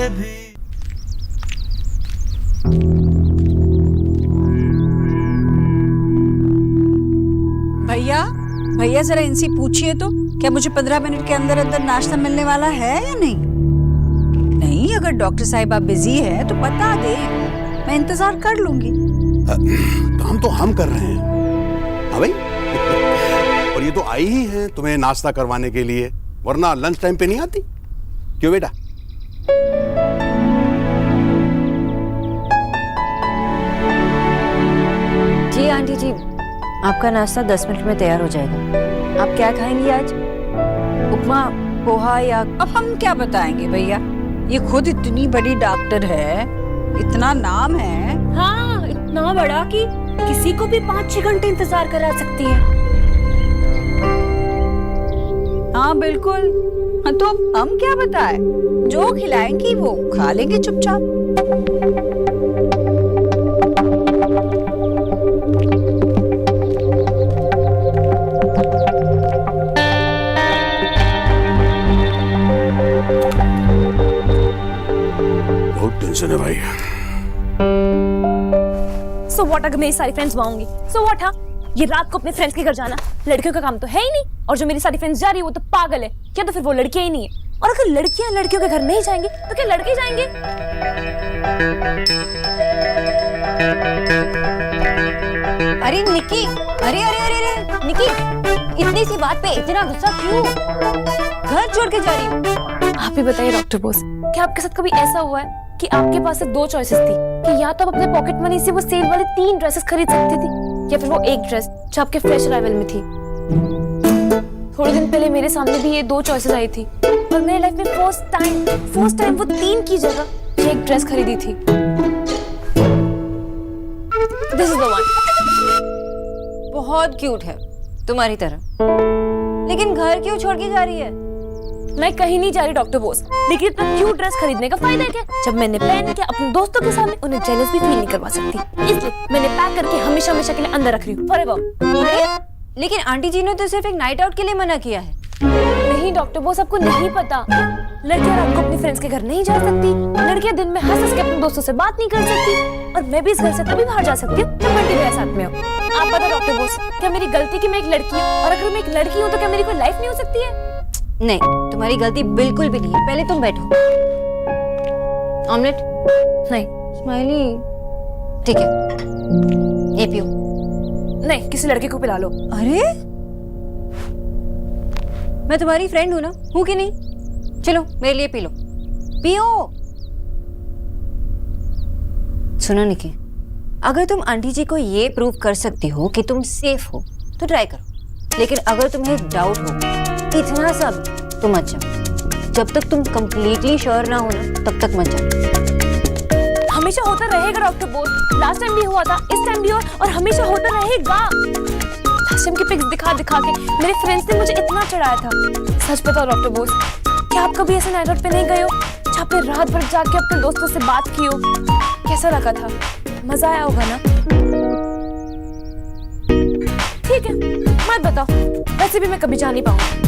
भी। भैया भैया जरा इनसे पूछिए तो क्या मुझे 15 मिनट के अंदर अंदर नाश्ता मिलने वाला है या नहीं। नहीं, अगर डॉक्टर साहिबा बिजी है तो बता दे, मैं इंतजार कर लूंगी। काम तो हम कर रहे हैं। हाँ भाई और ये तो आई ही हैं तुम्हें नाश्ता करवाने के लिए, वरना लंच टाइम पे नहीं आती। क्यों बेटा? जी आंटी जी, आपका नाश्ता 10 मिनट में तैयार हो जाएगा। आप क्या खाएंगी आज? उपमा, पोहा या? अब हम क्या बताएंगे भैया, ये खुद इतनी बड़ी डॉक्टर है, इतना नाम है। हाँ, इतना बड़ा कि किसी को भी 5-6 घंटे इंतजार करा सकती है। हाँ बिल्कुल। हाँ तो हम क्या बताए, जो खिलाएंगी वो खा लेंगे चुपचाप। बहुत टेंशन है भाई। सो व्हाट अगर मेरी सारी फ्रेंड्स वहां होंगी? So what? हाँ, ये रात को अपने फ्रेंड्स के घर जाना लड़कियों का काम तो है ही नहीं, और जो मेरी सारी फ्रेंड्स जा रही है वो तो पागल है क्या? तो फिर वो लड़कियां ही नहीं है। और अगर लड़कियां लड़कियों के घर नहीं जाएंगी तो क्या लड़के जाएंगे? अरे निकी, अरे अरे अरे अरे निकी, इतनी सी बात पे इतना गुस्सा क्यों? घर छोड़ के जा रही हूँ। आप ही बताइए डॉक्टर बोस, क्या आपके साथ कभी ऐसा हुआ है कि आपके पास सिर्फ 2 चॉइसेस थी कि या तो आप अपने पॉकेट मनी से वो सेल वाले 3 ड्रेसेस खरीद सकती थी, या फिर वो एक ड्रेस जो आपके फ्रेश अराइवल में थी। थोड़े दिन पहले मेरे सामने भी ये 2 चॉइसेस आई थी और मेरी लाइफ में फर्स्ट टाइम वो 3 की जगह एक ड्रेस खरीदी थी। This is the one. बहुत क्यूट है तुम्हारी तरह, लेकिन घर क्यों छोड़ के जा रही है? मैं कहीं नहीं जा रही डॉक्टर बोस, लेकिन इतना क्यूट ड्रेस खरीदने का फायदा क्या? जब मैंने पहन के अपने दोस्तों के सामने उन्हें जेलस भी फील नहीं करवा सकती, इसलिए मैंने पैक करके हमेशा हमेशा के लिए अंदर रख रही हूँ फॉरएवर। लेकिन आंटी जी ने तो सिर्फ एक नाइट आउट के लिए मना किया है। नहीं डॉक्टर बोस, आपको नहीं पता, लड़कियां रात को अपने फ्रेंड्स के घर नहीं जा सकती, लड़कियां दिन में हंस हंस के अपने दोस्तों से बात नहीं कर सकती, और मैं भी इस घर से तभी बाहर जा सकती हूँ जब बंटी मेरे साथ में हो। आप बताओ डॉक्टर बोस, क्या मेरी गलती कि मैं एक लड़की हूँ? और अगर मैं एक लड़की हूँ तो क्या मेरी कोई लाइफ नहीं हो सकती है? नहीं, तुम्हारी गलती बिल्कुल भी नहीं है। पहले तुम बैठो। ऑमलेट? नहीं। स्माइली? ठीक है, ये पियो। नहीं, किसी लड़के को पिला लो। अरे मैं तुम्हारी फ्रेंड हूं ना, हूं कि नहीं? चलो मेरे लिए पी लो, पियो। सुनो निकी, अगर तुम आंटी जी को ये प्रूव कर सकती हो कि तुम सेफ हो तो ट्राई करो, लेकिन अगर तुम्हें डाउट हो इतना सब तो मत जाओ। जब तक तुम कंप्लीटली श्योर ना हो ना, तब तक मत जाओ। हमेशा होता रहेगा डॉक्टर बोस, लास्ट टाइम भी हुआ था, इस टाइम भी हो, और हमेशा होता रहेगा। लास्ट टाइम की पिक्स दिखा दिखा के मेरे फ्रेंड्स ने मुझे इतना चढ़ाया था। सच बताओ डॉक्टर बोस, क्या आप कभी ऐसे नाइट आउट पे नहीं गए हो जहाँ पे रात भर जाके अपने दोस्तों से बात की हो? कैसा लगा था? मजा आया होगा ना? ठीक है, मत बताओ, वैसे भी मैं कभी जा नहीं पाऊंगी।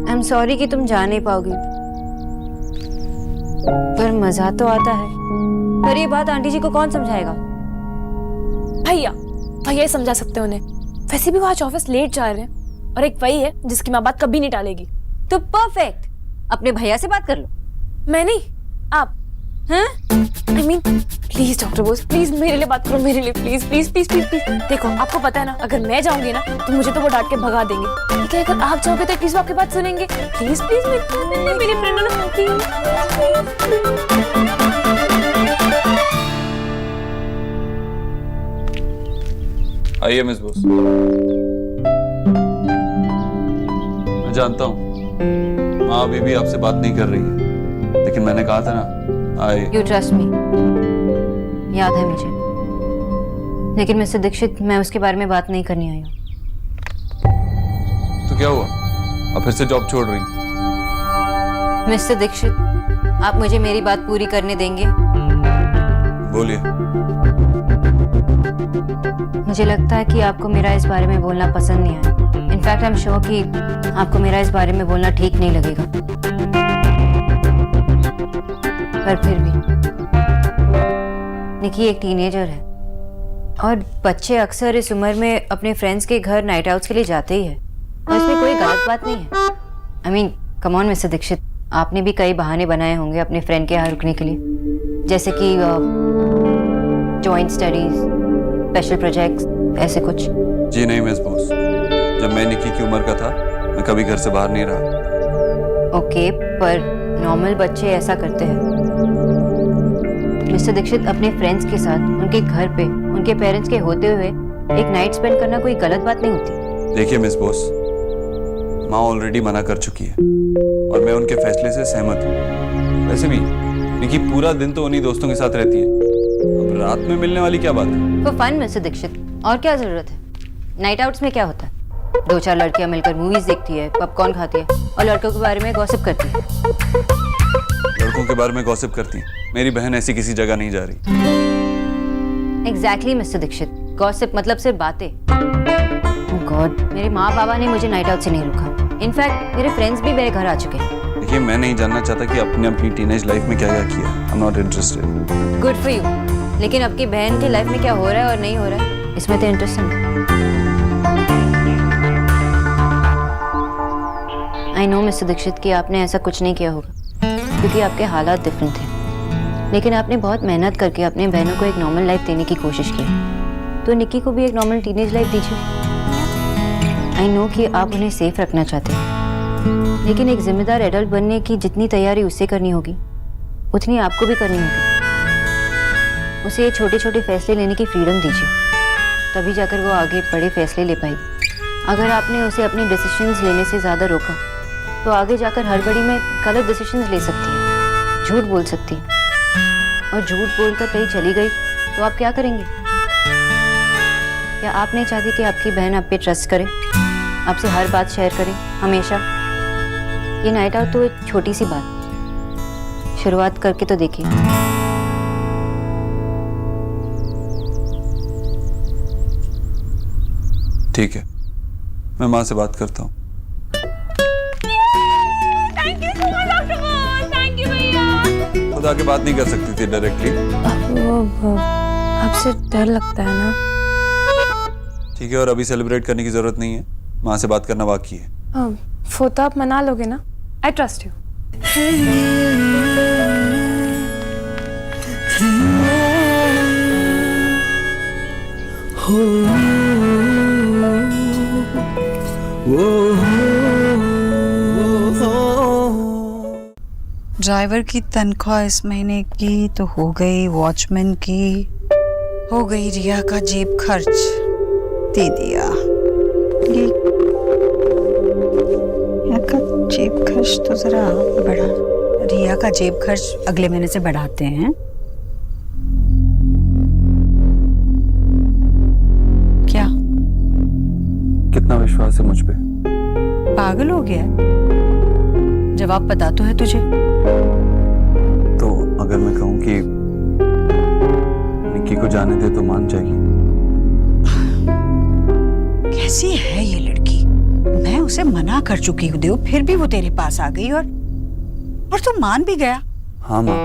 आई एम सॉरी कि तुम जा नहीं पाओगी, पर मजा तो आता है। पर ये बात आंटी जी को कौन समझाएगा? भैया ही समझा सकते हैं उन्हें। वैसे भी वो आज ऑफिस लेट जा रहे हैं, और एक वही है जिसकी माँ बात कभी नहीं टालेगी। तो परफेक्ट, अपने भैया से बात कर लो। मैं नहीं, आप। हैं? I mean, please doctor Bose, please मेरे लिए बात करो, मेरे लिए please please please please please. देखो आपको पता है ना, अगर मैं जाऊंगी ना तो मुझे तो वो डांट के भगा देंगे, लेकिन अगर आप जाओगे तो प्लीज आपकी बात सुनेंगे। प्लीज प्लीज मेरी फ्रेंड है ना, प्लीज। आइए मिस बोस। मैं जानता हूँ माँ अभी भी आपसे बात नहीं कर रही है, लेकिन मैंने कहा था ना, You trust me, याद है मुझे। लेकिन मिस्टर दीक्षित, मैं उसके बारे में बात नहीं करने आई हूँ। तो क्या हुआ, आप फिर से जॉब छोड़ रही? मिस्टर दीक्षित, आप मुझे मेरी बात पूरी करने देंगे? बोलिए। मुझे लगता है कि आपको मेरा इस बारे में बोलना पसंद नहीं आया। इनफैक्ट आई एम श्योर कि आपको मेरा इस बारे में बोलना ठीक नहीं लगेगा। पर फिर भी निकी एक टीनेजर है और बच्चे अक्सर इस उम्र में अपने फ्रेंड्स के घर नाइट आउट्स के लिए जाते ही है और इसमें कोई गलत बात नहीं है। I mean come on mister Dikshit, आपने भी कई बहाने बनाए होंगे अपने फ्रेंड के यहाँ रुकने के लिए, जैसे कि जॉइंट स्टडीज, स्पेशल प्रोजेक्ट्स, ऐसे कुछ। जी नहीं मिस बॉस, जब मैं निकी की उम्र का था मैं कभी घर से बाहर नहीं रहा। ओके, पर नॉर्मल बच्चे ऐसा करते हैं। मिस्टर दीक्षित, अपने फ्रेंड्स के साथ उनके घर पे उनके पेरेंट्स के होते हुए एक नाइट स्पेंड करना कोई गलत बात नहीं होती। देखिए मिस बॉस, माँ ऑलरेडी मना कर चुकी है और मैं उनके फैसले से सहमत हूँ। वैसे भी निकी पूरा दिन तो उन्हीं दोस्तों के साथ रहती है, अब रात में मिलने वाली क्या बात है। तो फन मिस्टर दीक्षित, और क्या जरूरत है। नाइट आउट्स में क्या होता है, 2-4 लड़कियां मिलकर मूवीज देखती है, पॉपकॉर्न खाती है और लड़कों के बारे में गॉसिप करती है। लड़कों के बारे में गॉसिप करती है? मेरी बहन ऐसी किसी जगह नहीं जा रही। एग्जैक्टली मिस्टर दीक्षित, गॉसिप मतलब सिर्फ बातें। गॉड, मेरे माँ बाबा ने मुझे नाइट आउट से नहीं रोका। इनफैक्ट मेरे फ्रेंड्स भी मेरे घर आ चुके हैं। देखिए, मैं नहीं जानना चाहता कि आपने अपनी टीनेज लाइफ में क्या क्या किया। I am not interested. Good for you, लेकिन आपकी बहन की लाइफ में क्या हो रहा है और नहीं हो रहा है, इसमें तो इंटरेस्टिंग है। आई नो मिस्टर दीक्षित कि आपने ऐसा कुछ नहीं किया होगा क्योंकि आपके हालात डिफरेंट थे, लेकिन आपने बहुत मेहनत करके अपने बहनों को एक नॉर्मल लाइफ देने की कोशिश की, तो निक्की को भी एक नॉर्मल टीनेज लाइफ दीजिए। आई नो कि आप उन्हें सेफ रखना चाहते हैं, लेकिन एक जिम्मेदार एडल्ट बनने की जितनी तैयारी उससे करनी होगी उतनी आपको भी करनी होगी। उसे ये छोटे छोटे फैसले लेने की फ्रीडम दीजिए, तभी जाकर वो आगे बड़े फैसले ले पाएगी। अगर आपने उसे अपने डिसीजंस लेने से ज़्यादा रोका तो आगे जाकर हड़बड़ी में गलत डिसीजंस ले सकती है, झूठ बोल सकती है, और झूठ बोलकर कहीं चली गई तो आप क्या करेंगे? क्या आप नहीं चाहती कि आपकी बहन आप पे ट्रस्ट करे, आपसे हर बात शेयर करे हमेशा? ये नाइट आउट तो एक छोटी सी बात, शुरुआत करके तो देखिए। ठीक है, मैं माँ से बात करता हूँ। खुद आके बात नहीं कर सकती थी डायरेक्टली? वो आपसे डर लगता है ना? ठीक है, और अभी सेलिब्रेट करने की जरूरत नहीं है, माँ से बात करना बाकी है। वो तो आप मना लोगे ना? I trust you. ड्राइवर की तनख्वाह इस महीने की तो हो गई, वॉचमैन की हो गई, रिया का जेब खर्च दे दिया। रिया का जेब खर्च तो जरा बढ़ा, रिया का जेब खर्च अगले महीने से बढ़ाते हैं। क्या कितना विश्वास है मुझ पे? पागल हो गया? जवाब पता तो है तुझे। तो अगर मैं कहूँ कि निक्की को जाने दे तो मान जाएगी? कैसी है ये लड़की? मैं उसे मना कर चुकी हूँ देव, फिर भी वो तेरे पास आ गई और तू मान भी गया। हाँ माँ,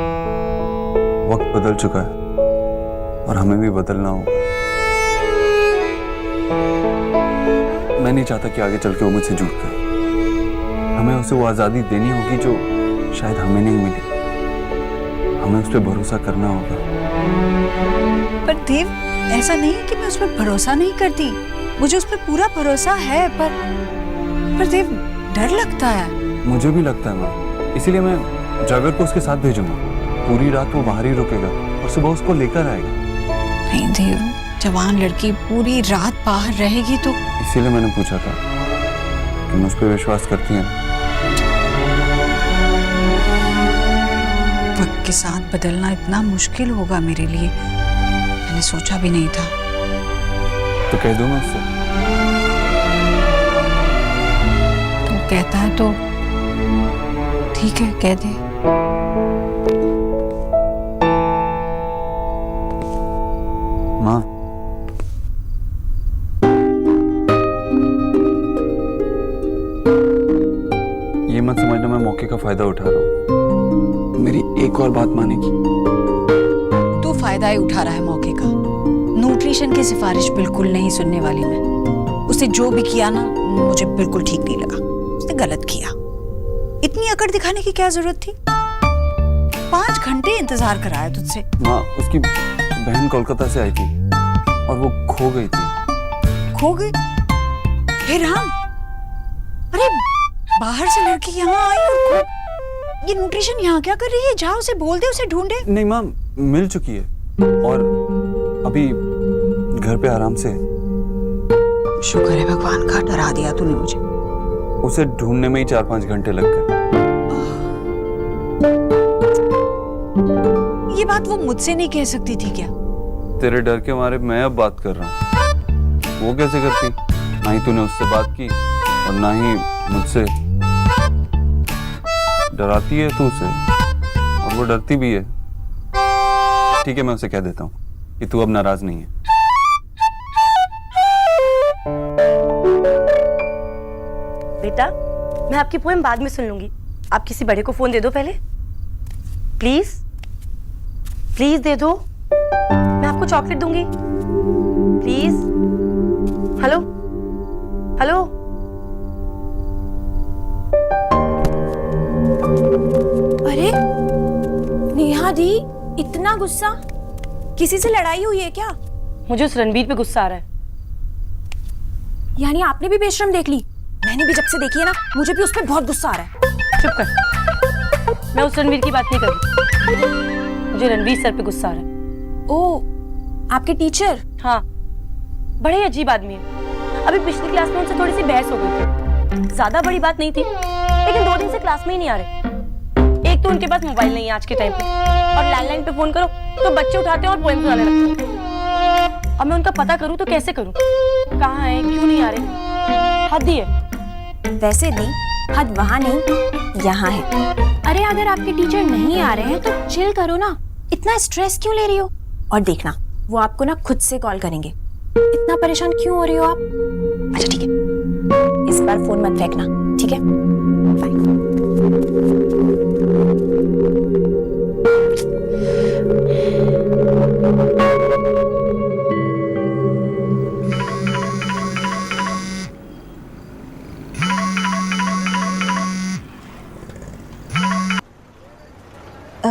वक्त बदल चुका है और हमें भी बदलना होगा। मैं नहीं चाहता कि आगे चल के वो मुझसे जुड़ जाए। हमें उसे वो आज़ादी देनी होगी जो शायद हमें नहीं मिली। हमें उस पर भरोसा करना होगा। पर देव, ऐसा नहीं है कि मैं उस पर भरोसा नहीं करती, मुझे उस पर पूरा भरोसा है, पर देव डर लगता है। मुझे भी लगता है माँ, इसीलिए मैं ड्राइवर को उसके साथ भेजूंगा। पूरी रात वो बाहर ही रुकेगा और सुबह उसको लेकर आएगा। नहीं देव, जवान लड़की पूरी रात बाहर रहेगी तो? इसीलिए मैंने पूछा था कि मुझ पर विश्वास करती है ना? वक्त के साथ बदलना इतना मुश्किल होगा मेरे लिए, मैंने सोचा भी नहीं था। तो कह दूं मैं उससे? तो कहता है तो ठीक है, कह दे। माँ, ये मत समझना मैं मौके का फायदा उठा रहा हूँ। मेरी एक और बात मानेगी? तू फायदा ही उठा रहा है मौके का। न्यूट्रिशन की सिफारिश बिल्कुल नहीं सुनने वाली मैं। उसने जो भी किया ना, मुझे बिल्कुल ठीक नहीं लगा। उसने गलत किया। इतनी अकड़ दिखाने की क्या जरूरत थी? 5 घंटे इंतजार कराया तुझसे। माँ, उसकी बहन कोलकाता से आई थी और वो खो गई थी। खो गई? हे राम! अरे बाहर से लड़की यहाँ आई और ये न्यूट्रिशन यहाँ क्या कर रही है? जाओ उसे बोल दे, उसे ढूंढे। नहीं माँ, मिल चुकी है और अभी घर पे आराम से। शुक्र है भगवान का, डरा दिया तूने मुझे। उसे ढूंढने में ही 4-5 घंटे लग गए। ये बात वो मुझसे नहीं कह सकती थी क्या? तेरे डर के मारे मैं अब बात कर रहा हूँ। वो कैसे करती? ना ही तूने उससे बात की और ना ही मुझसे। डराती है तू उसे और वो डरती भी है। ठीक है, मैं उसे कह देता हूँ कि तू अब नाराज नहीं है। बेटा, मैं आपकी पोएम बाद में सुन लूंगी। आप किसी बड़े को फोन दे दो पहले, प्लीज प्लीज दे दो। मैं आपको चॉकलेट दूंगी, प्लीज। Hello hello. अरे नेहा दी, इतना गुस्सा? किसी से लड़ाई हुई है क्या? मुझे उस रणबीर पे गुस्सा आ रहा है। यानी आपने भी बेशरम देख ली? मैंने भी जब से देखी है ना, मुझे भी उस पर बहुत गुस्सा आ रहा है। चुप कर, मैं उस रणबीर की बात नहीं कर रही। मुझे रणबीर सर पे गुस्सा आ रहा है। ओ, आपके टीचर? हाँ, बड़े अजीब आदमी है। अभी पिछली क्लास में उनसे थोड़ी सी बहस हो गई थी। ज्यादा बड़ी बात नहीं थी, लेकिन 2 दिन से क्लास में ही नहीं आ रहे। एक तो उनके पास मोबाइल नहीं है आज के टाइम पे, और लैंडलाइन पे फोन करो तो बच्चे उठाते हैं और पोएम सुनाने लगते हैं। अब मैं उनका पता करूं तो कैसे करूं? कहाँ है, क्यों नहीं आ रहे? हद ही है। वैसे नहीं, हद वहां नहीं, यहाँ है। अरे अगर आपके टीचर नहीं आ रहे हैं तो चिल करो ना, इतना स्ट्रेस क्यों ले रही हो? और देखना, वो आपको ना खुद से कॉल करेंगे। इतना परेशान क्यों हो रही हो आप? अच्छा ठीक है, इस बार फोन मत फेंकना, ठीक है? बाय।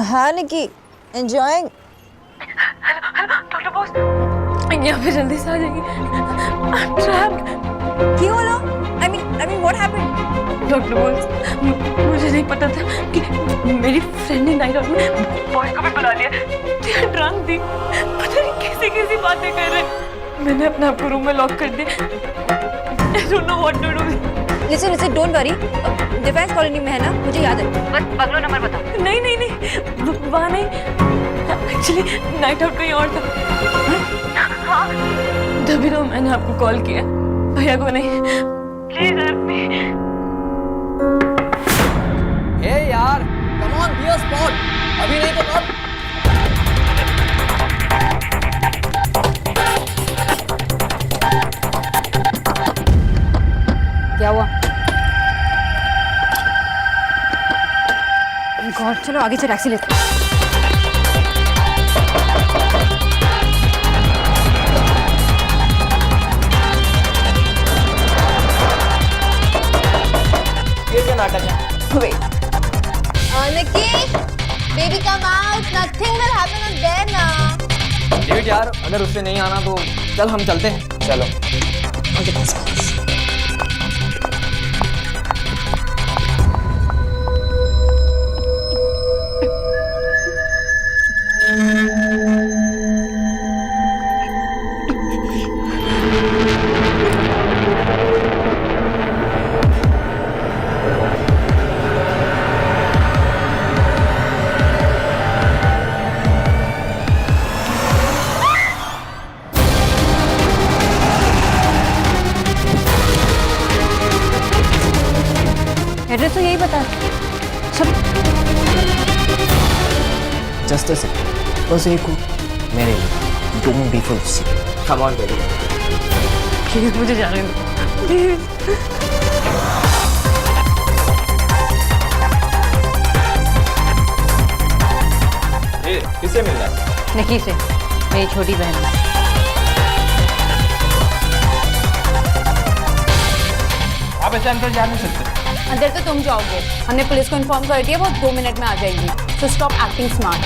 हाँ निकी, एंजॉयिंग। डॉक्टर बॉस, यहाँ पे जल्दी से आ जाइए। क्यों लो? I mean what happened? Doctor boss, मुझे नहीं पता था कि मेरी फ्रेंड ने नाइट आउट में बॉय को भी बुला लिया। ड्रंक थी, पता नहीं कैसी कैसी बातें कर रहे। मैंने अपने आप को रूम में लॉक कर दिया। I don't know what to do. Listen, don't worry. Defence colony में है ना, मुझे याद है। बस बंगलो नंबर बता। नहीं नहीं नहीं, वहाँ नहीं, एक्चुअली नाइट आउट कहीं और था। हाँ, तभी तो मैंने आपको कॉल किया। भैया को नहीं, प्लीज हेल्प मी। हे यार, come on, be a sport. अभी नहीं तो कब? क्या हुआ? गॉड, चलो आगे से टैक्सी लेते हैं। ये क्या नाटक है? Nikki, baby come out. Nothing will happen up there now. David यार, अगर उससे नहीं आना तो चल हम चलते हैं। चलो। एड्रेस तो यही बता। सब जस्ट अ सेकंड, बस एक मेरे लिए। Don't be full. Come on baby. Please मुझे जाने दो, प्लीज। निकी से, मेरी छोटी बहन। आप ऐसे अंदर जा नहीं सकते। अंदर तो तुम जाओगे, हमने पुलिस को इन्फॉर्म कर दिया, वो 2 मिनट में आ जाएगी। So stop acting smart.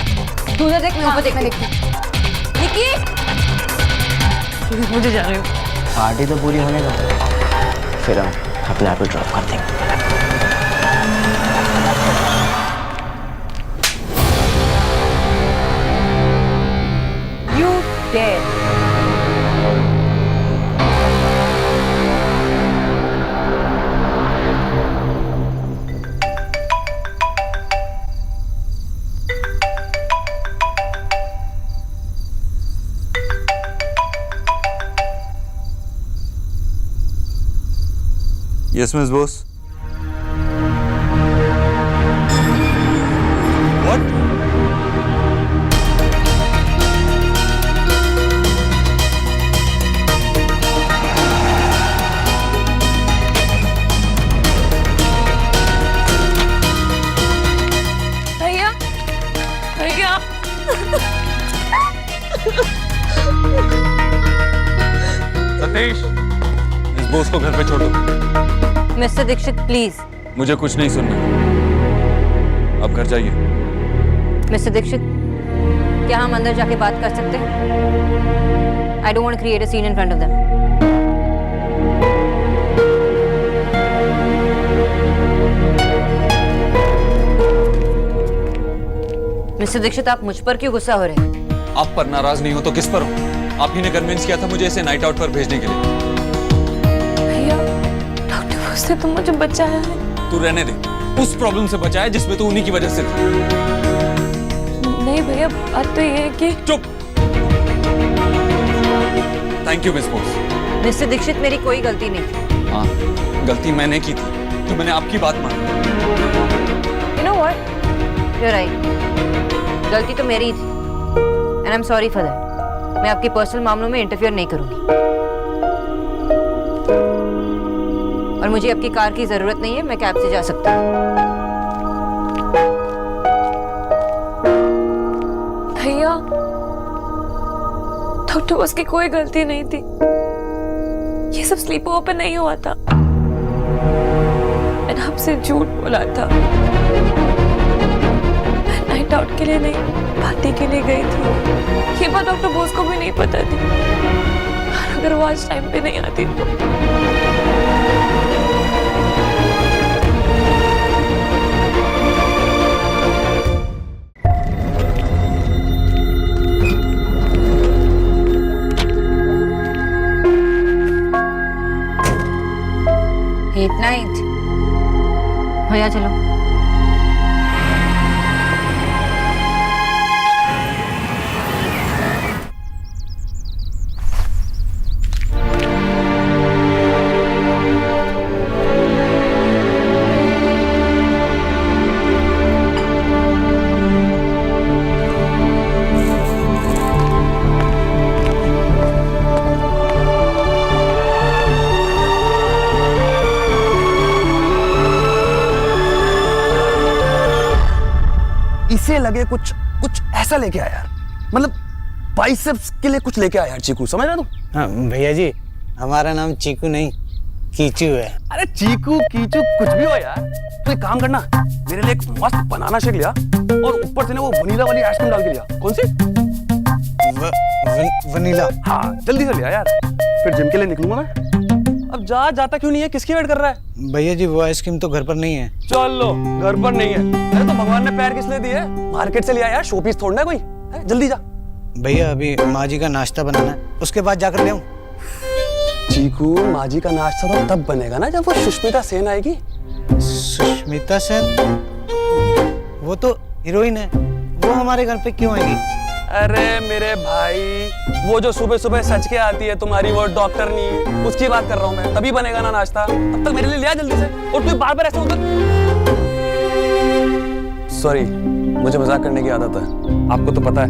तू उधर देख, मैं ऊपर देख निकी, मुझे जा रही हूँ। पार्टी तो पूरी होने दो, फिर हम अपने आप ही ड्रॉप कर देंगे। You dare. Yes, Miss Bose. What? भैया भैया सतीश, इस बोस को घर पे छोड़ दो। Mister Dikshit please. मुझे कुछ नहीं सुनना। आप घर जाइए। मिस्टर दीक्षित, क्या हम अंदर जाके बात कर सकते हैं? I don't want to create a scene in front of them. Mister Dikshit, आप मुझ पर क्यों गुस्सा हो रहे हैं? आप पर नाराज नहीं हो तो किस पर हो? आप ही ने कन्विंस किया था मुझे इसे नाइट आउट पर भेजने के लिए। भैया, डॉक्टर बोस ने तो मुझे बचाया है। तू रहने दे, उस प्रॉब्लम से बचाया जिसमें तू उन्हीं की वजह से थी। नहीं भैया, बात तो ये है कि चुप। Thank you miss Bose. Mister Dikshit, मेरी कोई गलती नहीं थी। हाँ, गलती मैंने की थी, तो मैंने आपकी बात मानी। You know what, you are right, गलती तो मेरी ही थी and I am sorry for that. मैं आपके पर्सनल मामलों में इंटरफियर नहीं करूंगी और मुझे आपकी कार की जरूरत नहीं है, मैं कैब से जा सकता हूँ। भैया, डॉक्टर बोस की कोई गलती नहीं थी। ये सब स्लीप ओवर पे नहीं हुआ था। मैंने आपसे झूठ बोला था। मैं नाइट आउट के लिए नहीं, पार्टी के लिए गई थी। ये बात डॉक्टर बोस को भी नहीं पता थी। और अगर वो आज टाइम पे नहीं आती तो इतना ही भैया चलो। इसे लगे कुछ कुछ ऐसा लेके आया यार, मतलब बाइसेप्स के लिए कुछ लेके आया यार चीकू, समझ रहा तू? हाँ भैया जी, हमारा नाम चीकू नहीं कीचू है। अरे चीकू कीचू कुछ भी हो यार, तू एक काम करना, मेरे लिए एक मस्त बनाना शेक लिया और ऊपर से ना वो वनीला वाली आइसक्रीम डाल के लिया। कौन सी? वनीला। हाँ जल्दी से लिया यार, फिर जिम के लिए निकलूंगा मैं। अब जाता क्यों नहीं है, किसकी वेट कर रहा है? भैया जी, वो आइसक्रीम तो घर पर नहीं है। चलो घर पर नहीं है, अरे तो भगवान ने पैर किस लिए दिए? मार्केट से लिया यार, शोपीस थोड़ना है कोई। जल्दी जा। भैया अभी माँ जी का नाश्ता बनाना है, उसके बाद जाकर ले आऊं। चीकू, माँ जी का नाश्ता तो तब बनेगा ना जब वो सुष्मिता सेन आएगी। सुष्मिता सेन? वो तो हीरोइन है, वो हमारे घर पे क्यों आएगी? अरे मेरे भाई, वो जो सुबह सुबह सच के आती है तुम्हारी, वो डॉक्टरनी, उसकी बात कर रहा हूँ मैं। तभी बनेगा ना नाश्ता, तब तक मेरे लिए लिया जल्दी से। और तू बार बार ऐसे होता। सॉरी, मुझे मजाक करने की आदत है, आपको तो पता है।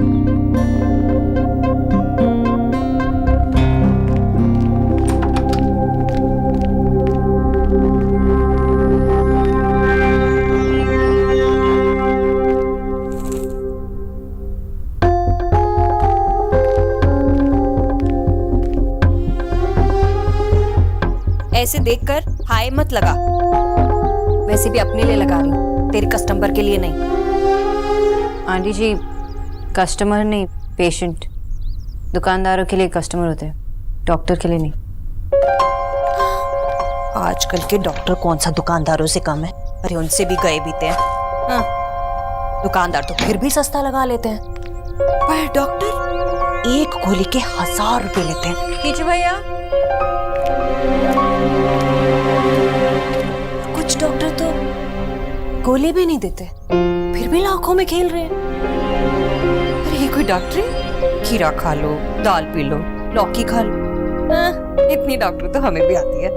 ऐसे देखकर हाय मत लगा। वैसे भी अपने लिए लगा रही हूँ, तेरे कस्टमर के लिए नहीं। आंटी जी, कस्टमर नहीं, पेशेंट। दुकानदारों के लिए कस्टमर होते हैं, डॉक्टर के लिए नहीं। आजकल के डॉक्टर कौन सा दुकानदारों से कम है? अरे उनसे भी गए बीते हैं। हाँ, दुकानदार तो फिर भी सस्ता लगा लेते हैं, पर डॉक्टर एक गोली के 1000 रुपए लेते हैं। खींच भैया। कुछ डॉक्टर तो गोली भी नहीं देते, फिर भी लाखों में खेल रहे हैं। अरे ये कोई डॉक्टर है? खीरा खा लो, दाल पी लो, लौकी खा लो। हाँ, इतनी डॉक्टर तो हमें भी आती है।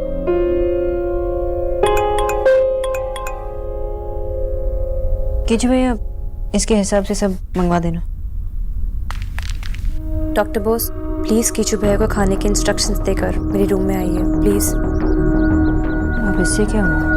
किच भैया, इसके हिसाब से सब मंगवा देना। डॉक्टर बोस, प्लीज कीचू भैया को खाने के इंस्ट्रक्शंस देकर मेरे रूम में आइए प्लीज। अब इससे क्या हुआ?